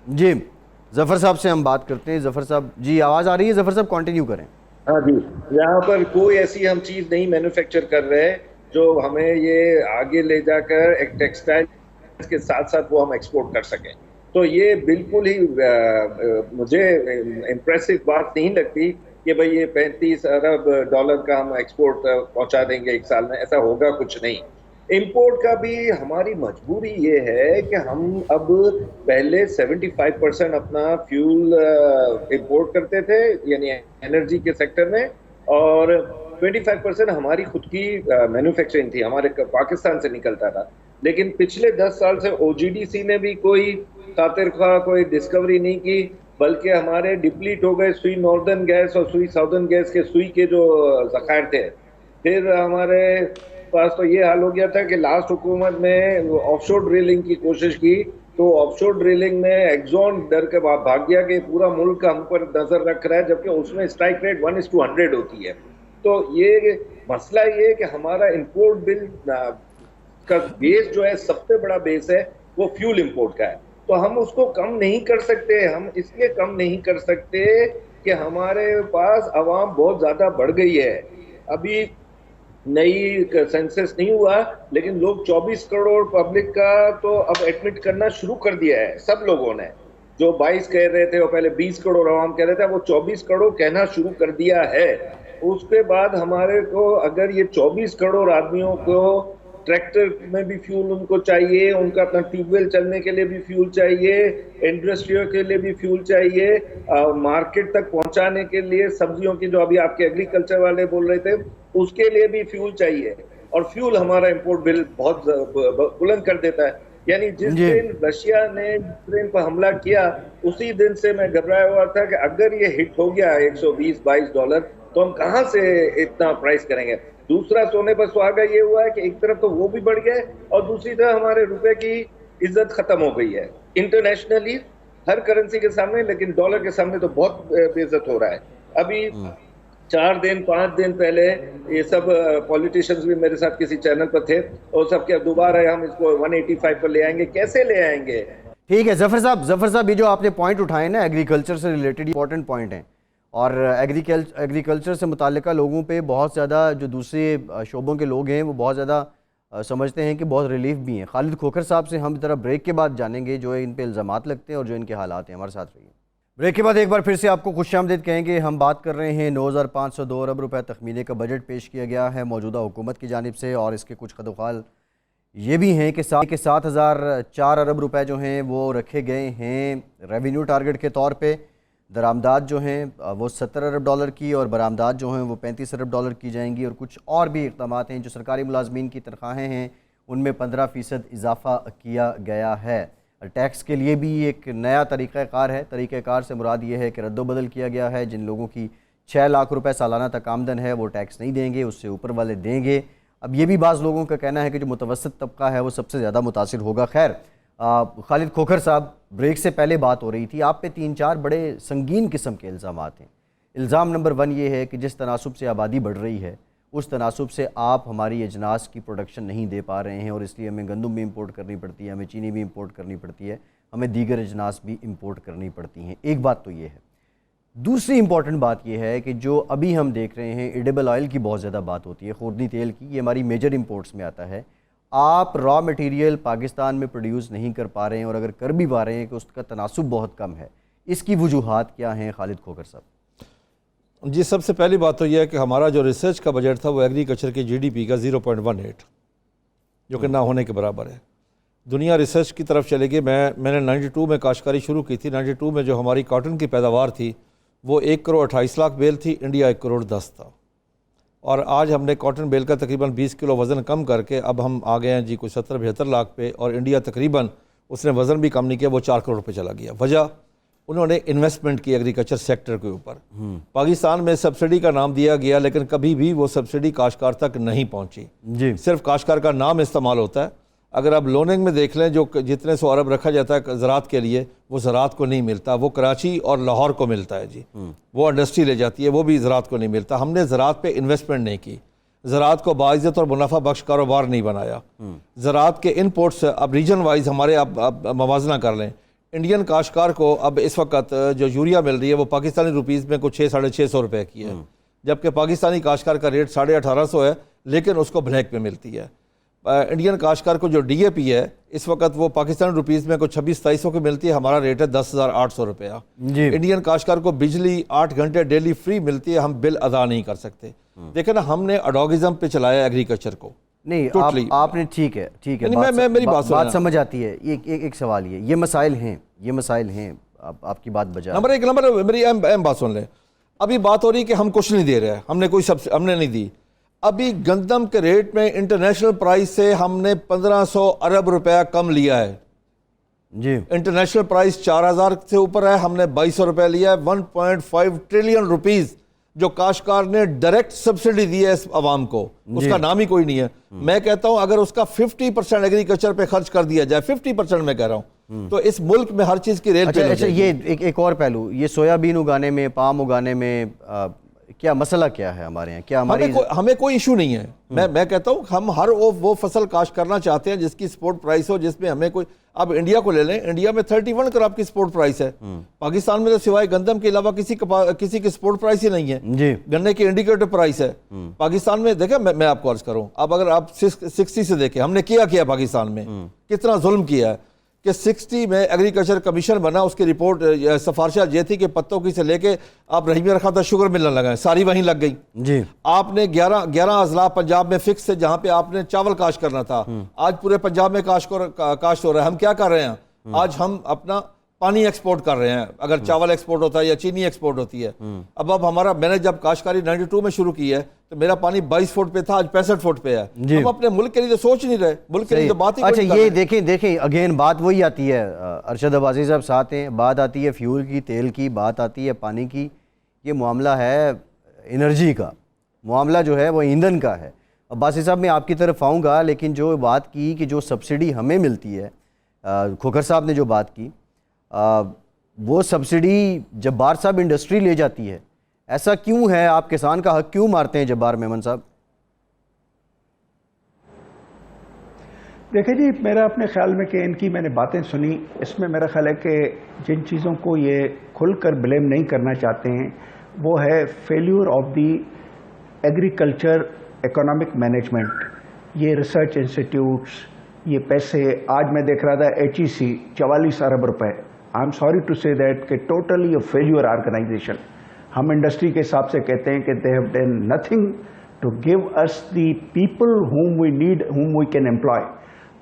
जी जफ़र साहब से हम बात करते हैं। जफ़र साहब जी, आवाज़ आ रही है? जफ़र साहब कंटिन्यू करें। हाँ जी, यहाँ पर कोई ऐसी हम चीज़ नहीं मैन्युफैक्चर कर रहे जो हमें ये आगे ले जाकर एक टेक्सटाइल के साथ साथ वो हम एक्सपोर्ट कर सकें। तो ये बिल्कुल ही मुझे इम्प्रेसिव बात नहीं लगती कि भाई ये 35 अरब डॉलर का हम एक्सपोर्ट पहुंचा देंगे एक साल में, ऐसा होगा कुछ नहीं। इंपोर्ट का भी हमारी मजबूरी ये है कि हम अब पहले 75% अपना फ्यूल इंपोर्ट करते थे, यानी एनर्जी के सेक्टर में, और 25% हमारी खुद की मैन्युफैक्चरिंग थी, हमारे पाकिस्तान से निकलता था। लेकिन पिछले 10 साल से ओजीडीसी ने भी कोई खातिर ख्वाह कोई डिस्कवरी नहीं की, बल्कि हमारे डिप्लीट हो गए सुई नॉर्दर्न गैस और सुई साउदर्न गैस के सुई के जो ज़खायर थे। फिर हमारे पास तो ये हाल हो गया था कि लास्ट हुकूमत में ऑफशोर ड्रिलिंग की कोशिश की, तो ऑफशोर ड्रिलिंग में एक्सॉन डर के भाग गया कि पूरा मुल्क हम पर नजर रख रहा है, जबकि उसमें स्ट्राइक रेट 1:100 होती है। तो ये मसला ये है कि हमारा इंपोर्ट बिल का बेस जो है, सबसे बड़ा बेस है वो फ्यूल इंपोर्ट का है, तो हम उसको कम नहीं कर सकते। हम इसलिए कम नहीं कर सकते कि हमारे पास आवाम बहुत ज्यादा बढ़ गई है। अभी नई सेंसस नहीं हुआ, लेकिन लोग 24 करोड़ पब्लिक का तो अब एडमिट करना शुरू कर दिया है सब लोगों ने। जो 22 कह रहे थे और पहले 20 करोड़ आवाम कह रहे थे, वो 24 करोड़ कहना शुरू कर दिया है। उसके बाद हमारे को अगर ये 24 करोड़ आदमियों को ट्रैक्टर में भी फ्यूल उनको चाहिए, उनका अपना ट्यूबवेल चलने के लिए भी फ्यूल चाहिए, इंडस्ट्रियों के लिए भी फ्यूल चाहिए, मार्केट तक पहुंचाने के लिए सब्जियों की, जो अभी आपके एग्रीकल्चर वाले बोल रहे थे, उसके लिए भी फ्यूल चाहिए। और फ्यूल हमारा इंपोर्ट बिल बहुत बुलंद कर देता है। यानी जिस दिन रशिया ने यूक्रेन पर हमला किया, उसी दिन से मैं घबराया हुआ था कि अगर ये हिट हो गया $120-22, तो हम कहां से इतना प्राइस करेंगे। दूसरा, सोने पर सुहागा ये हुआ है कि एक तरफ तो वो भी बढ़ गया और दूसरी तरफ हमारे रुपए की इज्जत खत्म हो गई है इंटरनेशनली हर करेंसी के सामने, लेकिन डॉलर के सामने तो बहुत बेइज्जत हो रहा है। अभी 4-5 दिन पहले ये सब पॉलिटिशियंस भी मेरे साथ किसी चैनल पर थे, और सब क्या दोबारा हम इसको 185 पर ले आएंगे, कैसे ले आएंगे। ठीक है जफर साहब, ये जो आपने पॉइंट उठाए ना एग्रीकल्चर से रिलेटेड, इंपॉर्टेंट पॉइंट हैं, और एग्रीकल्चर से मुताल्लिका लोगों पे बहुत ज़्यादा, जो दूसरे शोबों के लोग हैं वो बहुत ज़्यादा समझते हैं कि बहुत रिलीफ भी हैं। खालिद खोखर साहब से हम ज़रा ब्रेक के बाद जानेंगे जो इन पे इल्ज़ामात लगते हैं और जो इनके हालात हैं। हमारे साथ रहिए। ब्रेक के बाद एक बार फिर से आपको खुशामदीद कहेंगे। हम बात कर रहे हैं 9,502 अरब रुपए तखमीने का बजट पेश किया गया है मौजूदा हुकूमत की जानिब से, और इसके कुछ खदोखाल ये भी हैं कि 7,004 अरब रुपए जो हैं वो रखे गए हैं रेवेन्यू टारगेट के तौर पे। दरामदात जो हैं वो 70 अरब डॉलर की, और बरामदात जो हैं वो 35 अरब डॉलर की जाएंगी। और कुछ और भी इक़दाम हैं, जो सरकारी मुलाजमीन की तनख्वाहें हैं उनमें 15% इजाफ़ा किया गया है। टैक्स के लिए भी एक नया तरीक़ाकार है। तरीक़ाकार से मुराद ये है कि रद्दोबदल किया गया है। जिन लोगों की 6 लाख रुपए सालाना तक आमदन है वो टैक्स नहीं देंगे, उससे ऊपर वाले देंगे। अब ये भी बाज़ लोगों का कहना है कि जो मुतवस्सित तबका है वो सबसे ज़्यादा मुतासिर होगा। खैर, खालिद खोखर साहब, ब्रेक से पहले बात हो रही थी, आप पे 3-4 बड़े संगीन किस्म के इल्ज़ामात हैं। इल्ज़ाम नंबर 1 ये है कि जिस तनासुब से आबादी बढ़ रही है, उस तनासुब से आप हमारी अजनास की प्रोडक्शन नहीं दे पा रहे हैं, और इसलिए हमें गंदम भी इंपोर्ट करनी पड़ती है, हमें चीनी भी इंपोर्ट करनी पड़ती है, हमें दीगर अजनास भी इंपोर्ट करनी पड़ती हैं। एक बात तो ये है। दूसरी इंपॉर्टेंट बात यह है कि जो अभी हम देख रहे हैं, एडिबल ऑयल की बहुत ज़्यादा बात होती है, खुर्दी तेल की, ये हमारी मेजर इंपोर्ट्स में आता है। आप रॉ मटेरियल पाकिस्तान में प्रोड्यूस नहीं कर पा रहे हैं, और अगर कर भी पा रहे हैं कि उसका तनासुब बहुत कम है। इसकी वजूहात क्या हैं खालिद खोखर साहब? जी, सबसे पहली बात तो यह है कि हमारा जो रिसर्च का बजट था वो एग्रीकल्चर के जीडीपी का 0.18, जो कि ना होने के बराबर है। दुनिया रिसर्च की तरफ चलेगी। मैंने 92 में काश्तकारी शुरू की थी। 92 में जो हमारी कॉटन की पैदावार थी वो 1 करोड़ 28 लाख बेल थी, इंडिया 1 करोड़ 10 था। और आज हमने कॉटन बेल का तकरीबन 20 किलो वज़न कम करके अब हम आ गए हैं जी कुछ 70-72 लाख पे, और इंडिया तकरीबन उसने वज़न भी कम नहीं किया, वो 4 करोड़ पे चला गया। वजह, उन्होंने इन्वेस्टमेंट की एग्रीकल्चर सेक्टर के ऊपर। पाकिस्तान में सब्सिडी का नाम दिया गया, लेकिन कभी भी वो सब्सिडी काश्तकार तक नहीं पहुंची जी। सिर्फ काश्तकार का नाम इस्तेमाल होता है। अगर आप लोनिंग में देख लें, जो जितने 100 अरब रखा जाता है ज़रात के लिए, वो ज़रात को नहीं मिलता, वो कराची और लाहौर को मिलता है जी। वो इंडस्ट्री ले जाती है, वो भी ज़रात को नहीं मिलता। हमने ज़रात पे इन्वेस्टमेंट नहीं की, ज़रात को बाइज़्ज़त और मुनाफा बख्श कारोबार नहीं बनाया। ज़रात के इनपुट्स अब रीजन वाइज हमारे आप मवाजना कर लें। इंडियन काश्तकार को अब इस वक्त जो यूरिया मिल रही है वो पाकिस्तानी रुपीज़ में कुछ 600-650 रुपये की है, जबकि पाकिस्तानी काश्तकार का रेट 1850 है, लेकिन उसको ब्लैक में मिलती है। इंडियन काश्तकार को जो DAP है इस वक्त वो पाकिस्तानी रुपीज़ में कुछ 26-2700 की मिलती है, हमारा रेट है 10,800 रुपया। जी। इंडियन काश्तकार को बिजली 8 घंटे डेली फ्री मिलती है, हम बिल अदा नहीं कर सकते। देखिए ना, हमने अडोगिज्म पे चलाया एग्रीकल्चर को। नहीं, Totally। आपने ठीक है नहीं, मेरी बात सुनिए बात ना। समझ आती है। एक सवाल ये मसाइल हैं, आपकी बात बजा। नंबर मेरी अहम बात सुन लें। अभी बात हो रही है कि हम कुछ नहीं दे रहे हैं, हमने नहीं दी। अभी गंदम के रेट में इंटरनेशनल प्राइस से हमने 1500 अरब रुपया कम लिया है। जी। इंटरनेशनल प्राइस 4000 से ऊपर है, हमने 2200 रुपया लिया है। 1.5 ट्रिलियन रुपीस जो काश्तकार ने डायरेक्ट सब्सिडी दी है इस अवाम को, उसका नाम ही कोई नहीं है। मैं कहता हूं अगर उसका 50% एग्रीकल्चर पे खर्च कर दिया जाए, 50% मैं कह रहा हूं, तो इस मुल्क में हर चीज की रेल अच्छा, ये एक और पहलू, ये सोयाबीन उगाने में, पाम उगाने में क्या मसला क्या है हमारे यहाँ? क्या हमें कोई इशू नहीं है। मैं कहता हूँ हम हर वो फसल काश्त करना चाहते हैं जिसकी स्पोर्ट प्राइस हो, जिसमें हमें कोई। अब इंडिया को ले लें, इंडिया में 31 क्रॉप की स्पोर्ट प्राइस है। पाकिस्तान में तो सिवाय गंदम के अलावा किसी की स्पोर्ट प्राइस ही नहीं है। जी। गन्ने की इंडिकेटर प्राइस है पाकिस्तान में। देखें, मैं आपको अर्ज करूं, अब अगर आप 60 से देखें हमने किया पाकिस्तान में कितना जुल्म किया है कि 60 में एग्रीकल्चर कमीशन बना, उसकी रिपोर्ट सिफारिशात ये थी कि पत्तों की से लेके आप रहीमी रखा था शुगर मिलने लगा, सारी वहीं लग गई। जी। आपने 11 अजला पंजाब में फिक्स से, जहां पे आपने चावल काश्त करना था, आज पूरे पंजाब में काश्त हो रहा है। हम क्या कर रहे हैं? आज हम अपना पानी एक्सपोर्ट कर रहे हैं। अगर चावल एक्सपोर्ट होता है या चीनी एक्सपोर्ट होती है। अब हमारा, मैंने जब काश्तकारी 92 में शुरू की है तो मेरा पानी 22 फुट पे था, आज 65 फुट पे है। हम अपने मुल्क के लिए तो सोच नहीं रहे, मुल्क के लिए तो बात ही अच्छा, ये देखें अगेन बात वही आती है। अरशद अब्बासी साहब साथ हैं, बात आती है फ्यूल की, तेल की, बात आती है पानी की। ये मामला है एनर्जी का, मामला जो है वो ईंधन का है। अब्बासी साहब मैं आपकी तरफ आऊँगा, लेकिन जो बात की कि जो सब्सिडी हमें मिलती है, खोखर साहब ने जो बात की, वो सब्सिडी जब्बार साहब इंडस्ट्री ले जाती है। ऐसा क्यों है? आप किसान का हक क्यों मारते हैं जब्बार मेमन साहब? देखिए जी, मेरा अपने ख्याल में कि इनकी मैंने बातें सुनी, इसमें मेरा ख्याल है कि जिन चीज़ों को ये खुलकर ब्लेम नहीं करना चाहते हैं वो है failure of the agriculture economic management. ये रिसर्च इंस्टीट्यूट्स, ये पैसे, आज मैं देख रहा था HEC 44 अरब रुपए। I am sorry to say that कि टोटली अ फेल्यूर ऑर्गेनाइजेशन। हम इंडस्ट्री के हिसाब से कहते हैं कि they have done nothing to give us the people whom we need, whom we can employ।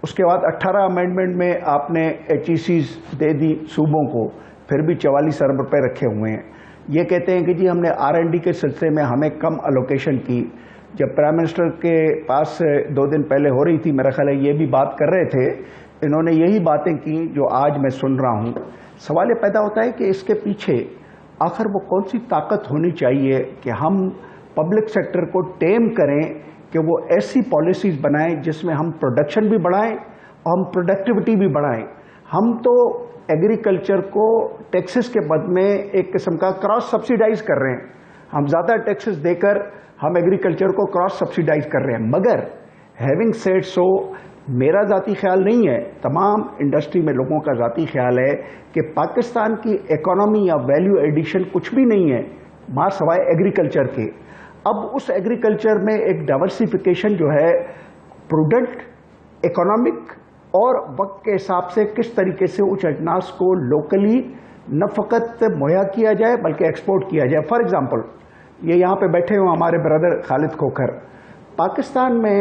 उसके बाद 18 अमेंडमेंट में आपने HECs दे दी सूबों को, फिर भी 44 अरब रुपए रखे हुए हैं। ये कहते हैं कि जी हमने R&D के सिलसिले में हमें कम अलोकेशन की। जब प्राइम मिनिस्टर के पास 2 दिन पहले हो रही थी, मेरा ख्याल है ये भी बात कर रहे थे, इन्होंने यही बातें की जो आज मैं सुन रहा हूँ। सवाल ये पैदा होता है कि इसके पीछे आखिर वो कौन सी ताकत होनी चाहिए कि हम पब्लिक सेक्टर को टेम करें कि वो ऐसी पॉलिसीज़ बनाएं जिसमें हम प्रोडक्शन भी बढ़ाएं और हम प्रोडक्टिविटी भी बढ़ाएं। हम तो एग्रीकल्चर को टैक्सेस के बद में एक किस्म का क्रॉस सब्सिडाइज कर रहे हैं। हम ज़्यादा टैक्सेस देकर हम एग्रीकल्चर को क्रॉस सब्सिडाइज कर रहे हैं। मगर हैविंग सेड सो, मेरा ज़ाती ख्याल नहीं है, तमाम इंडस्ट्री में लोगों का ज़ाती ख्याल है कि पाकिस्तान की इकोनॉमी या वैल्यू एडिशन कुछ भी नहीं है मां सवाए एग्रीकल्चर के। अब उस एग्रीकल्चर में एक डाइवर्सिफिकेशन जो है, प्रूडेंट, इकोनॉमिक और वक्त के हिसाब से किस तरीके से उस अजनास को लोकली न फ़कत मुहैया किया जाए बल्कि एक्सपोर्ट किया जाए। फॉर एग्ज़ाम्पल, ये यहाँ पे बैठे हुए हमारे ब्रदर खालिद खोखर, पाकिस्तान में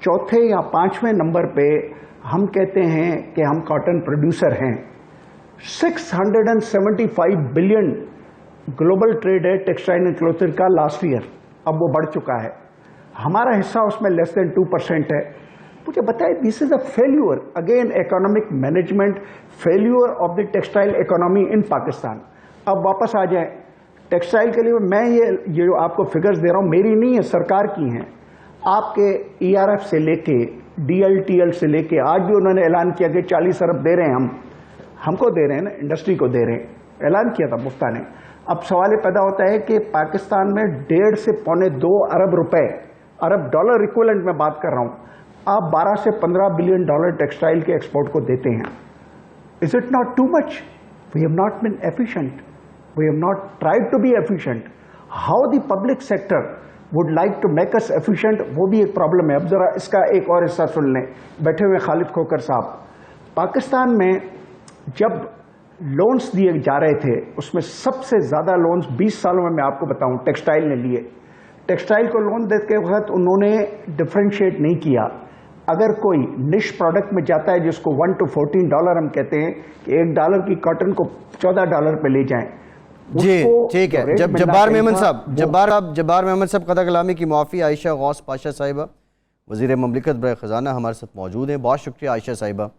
4थे या 5वें नंबर पे हम कहते हैं कि हम कॉटन प्रोड्यूसर हैं। 675 बिलियन ग्लोबल ट्रेड है टेक्सटाइल एंड क्लोथिंग का लास्ट ईयर, अब वो बढ़ चुका है। हमारा हिस्सा उसमें लेस देन 2% है। मुझे बताए, this is a failure again economic management, failure of the textile economy in Pakistan. अब वापस आ जाए टेक्सटाइल के लिए, मैं ये जो आपको फिगर्स दे रहा हूँ मेरी नहीं है, सरकार की हैं। आपके ERF से लेके DLTL से लेके आज भी उन्होंने ऐलान किया कि 40 अरब दे रहे हैं, हमको दे रहे हैं ना, इंडस्ट्री को दे रहे हैं, ऐलान किया था मुफ्ता ने। अब सवाल ये पैदा होता है कि पाकिस्तान में 1.5 से 1.25 अरब रुपए, अरब डॉलर इक्विवेलेंट में बात कर रहा हूं, आप 12 से 15 बिलियन डॉलर टेक्सटाइल के एक्सपोर्ट को देते हैं। Is it not too much? We have not been efficient, we have not tried to be efficient. How the public sector would like to make us efficient, वो भी एक problem है। अब जरा इसका एक और हिस्सा सुन लें, बैठे हुए खालिद खोकर साहब। पाकिस्तान में जब लोन्स दिए जा रहे थे, उसमें सबसे ज्यादा लोन्स 20 सालों में मैं आपको बताऊं टेक्सटाइल ने लिए। टेक्सटाइल को लोन देने के वक्त उन्होंने डिफरेंशिएट नहीं किया। अगर कोई निश प्रोडक्ट में जाता है जिसको $1 to $14 हम कहते हैं कि $1 की कॉटन को $14 पे ले जाएं, जी उसको ठीक है। रेट जब मिलना जब्बार चाहिए मेमन था, साहब, वो- जब्बार मेमन साहब कदा कलामी की मुआफ़ी। आयशा गौस पाशा साहिबा वज़ीर ममलिकत बर ख़जाना हमारे साथ मौजूद हैं। बहुत शुक्रिया आयशा साहिबा।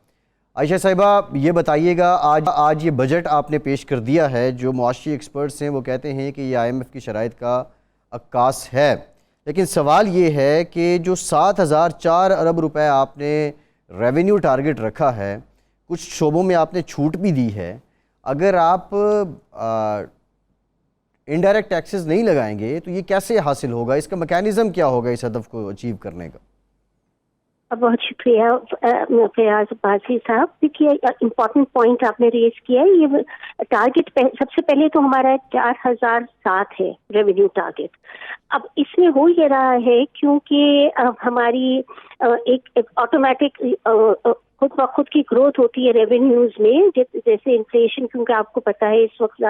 आयशा साहिबा, ये बताइएगा, आज ये बजट आपने पेश कर दिया है, जो मुआशी एक्सपर्ट्स हैं वो कहते हैं कि ये IMF की शराइत का अक्कास है, लेकिन सवाल ये है कि जो 7,004 अरब रुपए आपने रेवेन्यू टारगेट रखा है, कुछ शोबों में आपने छूट भी दी है, अगर आप इनडायरेक्ट टैक्सेस नहीं लगाएंगे तो ये कैसे हासिल होगा? इसका मैकेनिज्म क्या होगा इस हदफ को अचीव करने का? बहुत शुक्रिया फयाज अब्बासी साहब। देखिए, इम्पोर्टेंट पॉइंट आपने रेज किया है। ये टारगेट सबसे पहले तो हमारा 4,007 है रेवेन्यू टारगेट। अब इसमें हो ये रहा है क्योंकि हमारी एक ऑटोमेटिक खुद ब खुद की ग्रोथ होती है रेवेन्यूज में, जैसे इन्फ्लेशन, क्योंकि आपको पता है इस वक्त,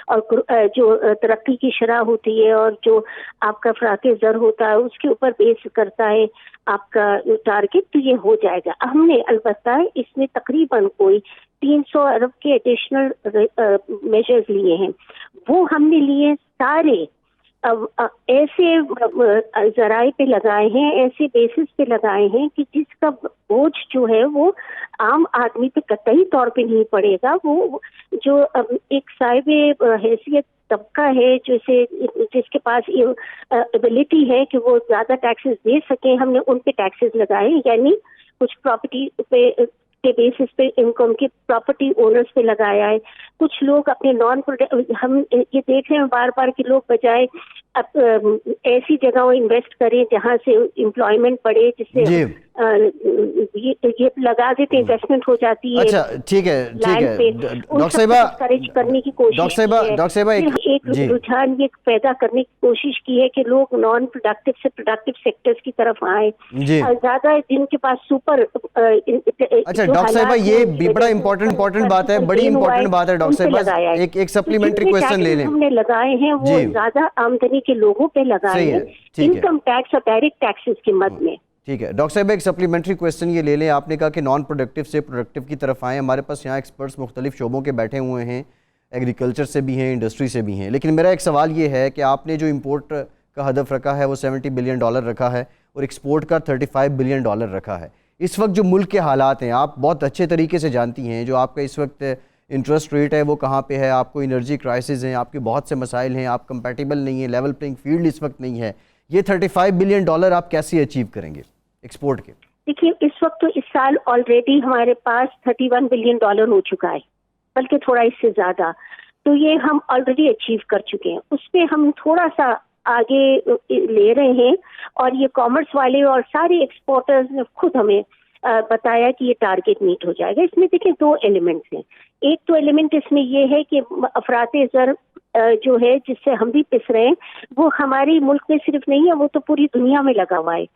और जो तरक्की की शरह होती है और जो आपका फराके ज़र होता है उसके ऊपर बेस करता है आपका टारगेट, तो ये हो जाएगा। हमने अलबत्ता इसमें तकरीबन कोई 300 अरब के एडिशनल मेजर्स लिए हैं। वो हमने लिए सारे ऐसे जराए पे लगाए हैं, ऐसे बेसिस पे लगाए हैं कि जिसका बोझ जो है वो आम आदमी पे कतई तौर पे नहीं पड़ेगा। वो जो एक साहिब हैसियत तबका है, जैसे जिसके पास ये एबिलिटी है कि वो ज्यादा टैक्सेस दे सके, हमने उन पे टैक्सेस लगाए। यानी कुछ प्रॉपर्टी पे के बेसिस पे इनकम के प्रॉपर्टी ओनर्स पे लगाया है। कुछ लोग अपने हम ये देख रहे हैं बार बार कि लोग बजाय ऐसी जगहों इन्वेस्ट करें जहां से एम्प्लॉयमेंट बढ़े, जिससे ये लगा देते इन्वेस्टमेंट हो जाती है। अच्छा ठीक है डॉक्टर साहिबा, करने की कोशिश डॉक्टर साहिबा एक रुझान ये पैदा करने की कोशिश की है कि लोग नॉन प्रोडक्टिव से प्रोडक्टिव सेक्टर्स की तरफ आए। ज्यादा जिनके पास सुपर अच्छा डॉक्टर साहिबा, ये भी बड़ा इम्पोर्टेंट बात है, बड़ी इम्पोर्टेंट बात है डॉक्टर साहिबा। एक सप्लीमेंट्री क्वेश्चन ले लें। हमने लगाए हैं वो ज्यादा आमदनी के लोगों पे लगाए हैं, इनकम टैक्स और डायरेक्ट टैक्सेस के मद में। ठीक है डॉक्टर साहब, एक सप्लीमेंट्री क्वेश्चन ये ले लें। आपने कहा कि नॉन प्रोडक्टिव से प्रोडक्टिव की तरफ आएँ। हमारे पास यहाँ एक्सपर्ट्स मुख्तलिफ शोबों के बैठे हुए हैं, एग्रीकल्चर से भी हैं, इंडस्ट्री से भी हैं, लेकिन मेरा एक सवाल ये है कि आपने जो इम्पोर्ट का हदफ रखा है वो $70 बिलियन रखा है और एक्सपोर्ट का $35 बिलियन रखा है। इस वक्त जो मुल्क के हालात हैं, आप बहुत अच्छे तरीके से जानती हैं, जो आपका इस वक्त इंटरेस्ट रेट है वो कहाँ पे है, आपको एनर्जी क्राइसिस हैं, आपके बहुत से मसाइल हैं, आप कंपैटिबल नहीं है, लेवल प्लेइंग फील्ड इस वक्त नहीं है। ये $35 बिलियन आप कैसे अचीव करेंगे एक्सपोर्ट के? देखिए, इस वक्त तो इस साल ऑलरेडी हमारे पास $31 बिलियन हो चुका है, बल्कि थोड़ा इससे ज्यादा। तो ये हम ऑलरेडी अचीव कर चुके हैं। उस पर हम थोड़ा सा आगे ले रहे हैं और ये कॉमर्स वाले और सारे एक्सपोर्टर्स ने खुद हमें बताया कि ये टारगेट मीट हो जाएगा। इसमें देखिए 2 एलिमेंट्स हैं। एक तो एलिमेंट इसमें ये है कि अफराते ज़र जो है जिससे हम भी पिस रहे हैं, वो हमारे मुल्क में सिर्फ नहीं है, वो तो पूरी दुनिया में लगा हुआ है।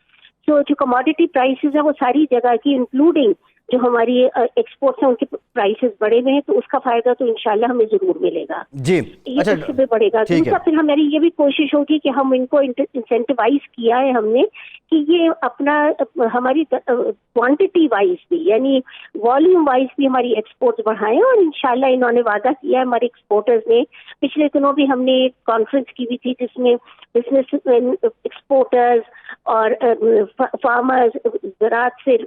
तो जो कमोडिटी प्राइसेस है वो सारी जगह की, इंक्लूडिंग जो हमारी एक्सपोर्ट्स हैं उनके प्राइसेस बढ़े हुए हैं, तो उसका फायदा तो इंशाल्लाह हमें जरूर मिलेगा जी। ये अच्छा, उससे भी बढ़ेगा। दूसरा फिर हमारी ये भी कोशिश होगी कि हम इनको इंसेंटिवाइज किया है हमने कि ये अपना हमारी क्वांटिटी वाइज भी यानी वॉल्यूम वाइज भी हमारी एक्सपोर्ट्स बढ़ाएं, और इंशाल्लाह इन्होंने वादा किया है हमारे एक्सपोर्टर्स ने। पिछले दिनों भी हमने एक कॉन्फ्रेंस की हुई थी जिसमें बिजनेस एक्सपोर्टर्स और फार्मर्स, ज़राअत से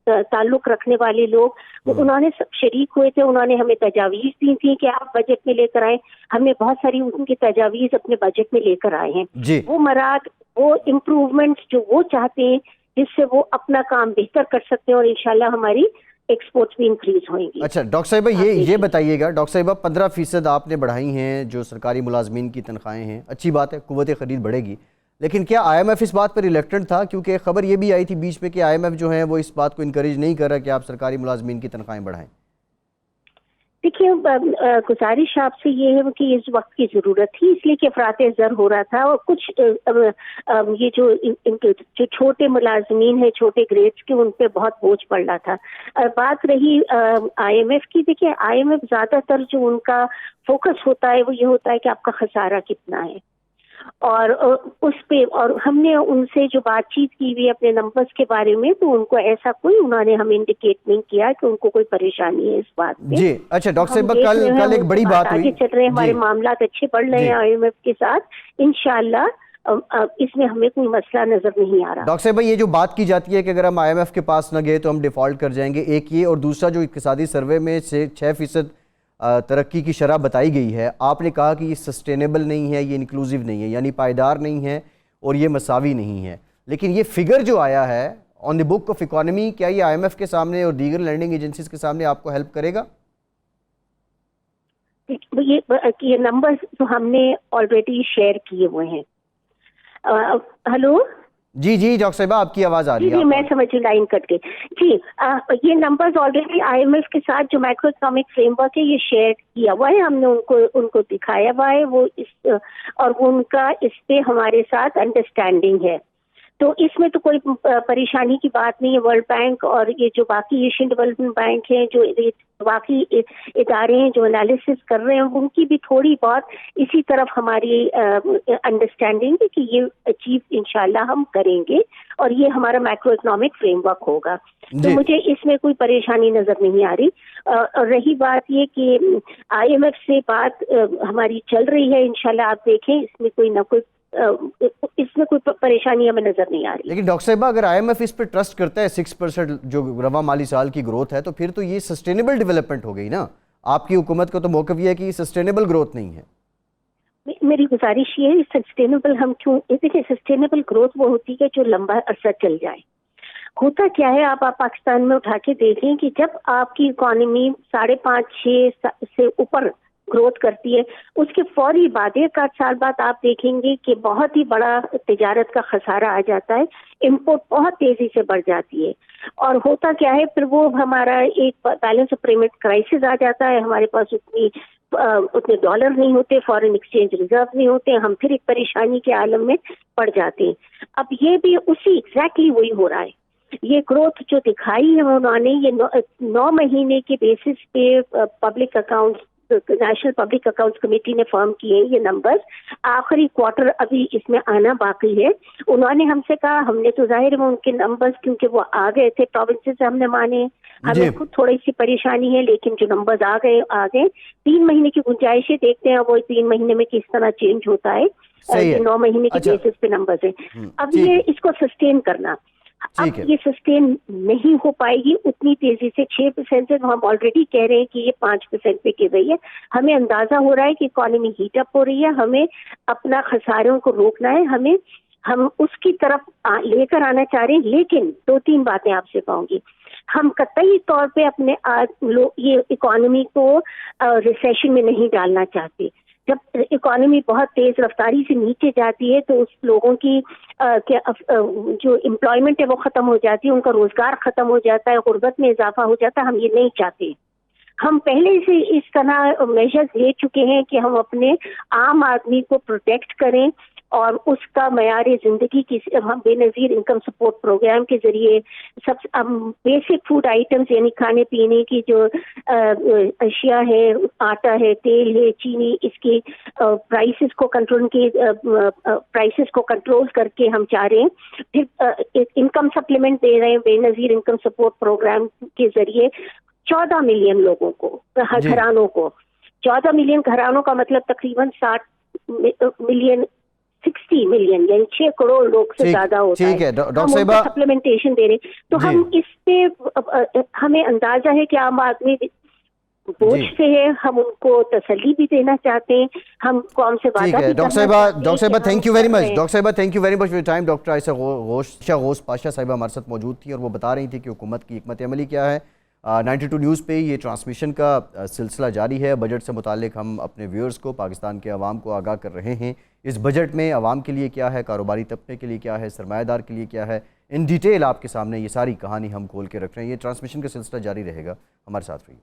ताल्लुक रखने वाले लोग, उन्होंने सब शरीक हुए थे। उन्होंने हमें तजावीज़ दी थी कि आप बजट में लेकर आए। हमने बहुत सारी उनकी तजावीज़ अपने बजट में लेकर आए हैं। वो मराद, वो इम्प्रूवमेंट्स जो वो चाहते हैं जिससे वो अपना काम बेहतर कर सकते हैं और इंशाल्लाह हमारी एक्सपोर्ट्स भी इंक्रीज होंगी। अच्छा डॉक्टर साहिबा, ये बताइएगा डॉक्टर साहिबा, 15% आपने बढ़ाई हैं जो सरकारी मुलाजमीन की तनख्वाहें हैं, अच्छी बात है, कुव्वत खरीद बढ़ेगी, लेकिन क्या IMF इस बात पर रिलेक्टेंट था? क्योंकि खबर ये भी आई थी बीच में कि IMF जो है वो इस बात को इनकरेज नहीं कर रहा कि आप सरकारी मुलाजमीन की तनख्वाहें बढ़ाएं। देखिए, गुजारिश आपसे ये है कि इस वक्त की ज़रूरत थी, इसलिए कि अफराते ज़र हो रहा था और कुछ ये जो इनके जो छोटे मुलाजमीन हैं, छोटे ग्रेड्स के, उन पे बहुत बोझ पड़ रहा था। बात रही IMF की, देखिए IMF ज़्यादातर जो उनका फोकस होता है वो ये होता है कि आपका खसारा कितना है, और उस पे, और हमने उनसे जो बातचीत की हुई अपने नंबर्स के बारे में, तो उनको ऐसा कोई, उन्होंने हमें इंडिकेट नहीं किया कि उनको कोई परेशानी है इस बात में। जी अच्छा डॉक्टर हम साहिबा, देख रहे हैं, कल एक बड़ी बात हुई। आगे चल रहे हैं, हमारे जी मामलात अच्छे बढ़ रहे हैं जी IMF के साथ, इंशाल्लाह। इसमें हमें कोई मसला नजर नहीं आ रहा। डॉक्टर साहब, ये जो बात की जाती है कि अगर हम IMF के पास न गए तो हम डिफ़ॉल्ट कर जाएंगे, एक ये, और दूसरा जो इक़्तिसादी सर्वे में से 6% तरक्की की शरह बताई गई है, आपने कहा कि ये सस्टेनेबल नहीं है, ये इंक्लूसिव नहीं है, यानी पायदार नहीं है और ये मसावी नहीं है। लेकिन ये फिगर जो आया है on the book of economy, क्या ये IMF के सामने और दीगर लैंडिंग एजेंसीज के सामने आपको हेल्प करेगा? ये नंबर्स तो हमने ऑलरेडी शेयर किए हुए हैं। हेलो जी जी डॉक्टर साहिबा, आपकी आवाज़ आ रही जी है। जी, मैं समझ, लाइन कट गई। जी, ये नंबर्स ऑलरेडी IMF के साथ जो मैक्रो इकोनॉमिक फ्रेमवर्क है, ये शेयर किया हुआ है, हमने उनको दिखाया हुआ है, वो इस और वो उनका इस पे हमारे साथ अंडरस्टैंडिंग है, तो इसमें तो कोई परेशानी की बात नहीं है। वर्ल्ड बैंक और ये जो बाकी एशियन डेवलपमेंट बैंक हैं, जो बाकी इदारे हैं जो एनालिसिस कर रहे हैं, उनकी भी थोड़ी बहुत इसी तरफ हमारी अंडरस्टैंडिंग है कि ये अचीव इंशाल्लाह हम करेंगे, और ये हमारा मैक्रो इकोनॉमिक फ्रेमवर्क होगा। तो मुझे इसमें कोई परेशानी नजर नहीं आ रही। और रही बात ये कि IMF से बात हमारी चल रही है, इंशाल्लाह आप देखें, इसमें कोई ना कोई इसमें कोई परेशानी हमें नजर नहीं आ रही। लेकिन डॉक्टर साहिबा, अगर IMF इस पर ट्रस्ट करता है 6% जो रवा माली साल की ग्रोथ है, तो फिर तो ये सस्टेनेबल डेवलपमेंट हो गई ना। आपकी हुकूमत का तो मौक़िफ़ ये है कि ये सस्टेनेबल ग्रोथ नहीं है। मेरी गुजारिश ये है, सस्टेनेबल हम क्यों, देखिए सस्टेनेबल ग्रोथ वो होती है जो लंबा अरसा चल जाए। होता क्या है, आप पाकिस्तान में उठा के देखें कि जब आपकी इकोनॉमी 5.5-6 से ऊपर ग्रोथ करती है, उसके फौरी बाद 1 साल बाद आप देखेंगे कि बहुत ही बड़ा तिजारत का खसारा आ जाता है, इंपोर्ट बहुत तेजी से बढ़ जाती है, और होता क्या है फिर, वो हमारा एक बैलेंस ऑफ पेमेंट क्राइसिस आ जाता है, हमारे पास उतने डॉलर नहीं होते, फॉरेन एक्सचेंज रिजर्व नहीं होते, हम फिर एक परेशानी के आलम में पड़ जाते हैं। अब ये भी उसी एग्जैक्टली वही हो रहा है। ये ग्रोथ जो दिखाई है उन्होंने, ये 9 महीने के बेसिस पे public accounts, national public accounts committee ने फॉर्म किए ये नंबर्स, आखिरी क्वार्टर अभी इसमें आना बाकी है। उन्होंने हमसे कहा, हमने तो जाहिर है उनके नंबर्स, क्योंकि वो आ गए थे प्रोविंसेस से, हमने माने, हमें खुद थोड़ी सी परेशानी है, लेकिन जो नंबर्स आ गए 3 महीने की गुंजाइश है, देखते हैं वो 3 महीने में किस तरह चेंज होता है। 9 महीने के बेसिस पे नंबर्स है। अब ये इसको सस्टेन करना, अब ये सस्टेन नहीं हो पाएगी उतनी तेजी से। 6% से हम ऑलरेडी कह रहे हैं कि ये 5% पे गिर रही है। हमें अंदाजा हो रहा है कि इकोनॉमी हीट अप हो रही है, हमें अपना खसारों को रोकना है, हम उसकी तरफ लेकर आना चाह रहे हैं। लेकिन 2-3 बातें आपसे कहूंगी, हम कतई तौर पे अपने ये इकोनॉमी को रिसेशन में नहीं डालना चाहते। जब इकोनॉमी बहुत तेज रफ्तारी से नीचे जाती है, तो उस लोगों की जो एम्प्लॉयमेंट है वो खत्म हो जाती है, उनका रोजगार खत्म हो जाता है, गुर्बत में इजाफा हो जाता है। हम ये नहीं चाहते। हम पहले से इस तरह मेजर्स ले चुके हैं कि हम अपने आम आदमी को प्रोटेक्ट करें, और उसका मयार जिंदगी की हम बेनज़ीर इनकम सपोर्ट प्रोग्राम के जरिए सब बेसिक फूड आइटम्स, यानी खाने पीने की जो अशिया है, आटा है, तेल है, चीनी, इसकी प्राइसेस को कंट्रोल करके हम चाह रहे हैं। फिर इनकम सप्लीमेंट दे रहे हैं बेनज़ीर इनकम सपोर्ट प्रोग्राम के जरिए 14 मिलियन लोगों को, घरानों को। 14 मिलियन घरानों का मतलब तकरीबन 60 मिलियन, यानी 6 करोड़ लोग से ज्यादा होता है। ठीक है डॉक्टर हम साहिबा, सप्लीमेंटेशन दे रहे हैं, तो हम इस पे हमें अंदाजा है कि आम आदमी बोझ से है, हम उनको तसल्ली भी देना चाहते हैं, हम कौम से वादा भी करना डॉक्टर साहिबा thank you very much. Doctor साहिबा thank you very much for your time. Doctor Ayesha Ghaus Pasha साहिबा हमारे साथ मौजूद थी, और वो बता रही थी कि हुकूमत की हिकमत अमली क्या है। 92 न्यूज़ पे ये ट्रांसमिशन का सिलसिला जारी है। बजट से मुतालिक हम अपने व्यूअर्स को, पाकिस्तान के अवाम को आगाह कर रहे हैं। इस बजट में अवाम के लिए क्या है, कारोबारी तबके के लिए क्या है, सरमायादार के लिए क्या है, इन डिटेल आपके सामने ये सारी कहानी हम खोल के रख रहे हैं। ये ट्रांसमिशन का सिलसिला जारी रहेगा, हमारे साथ रहिए।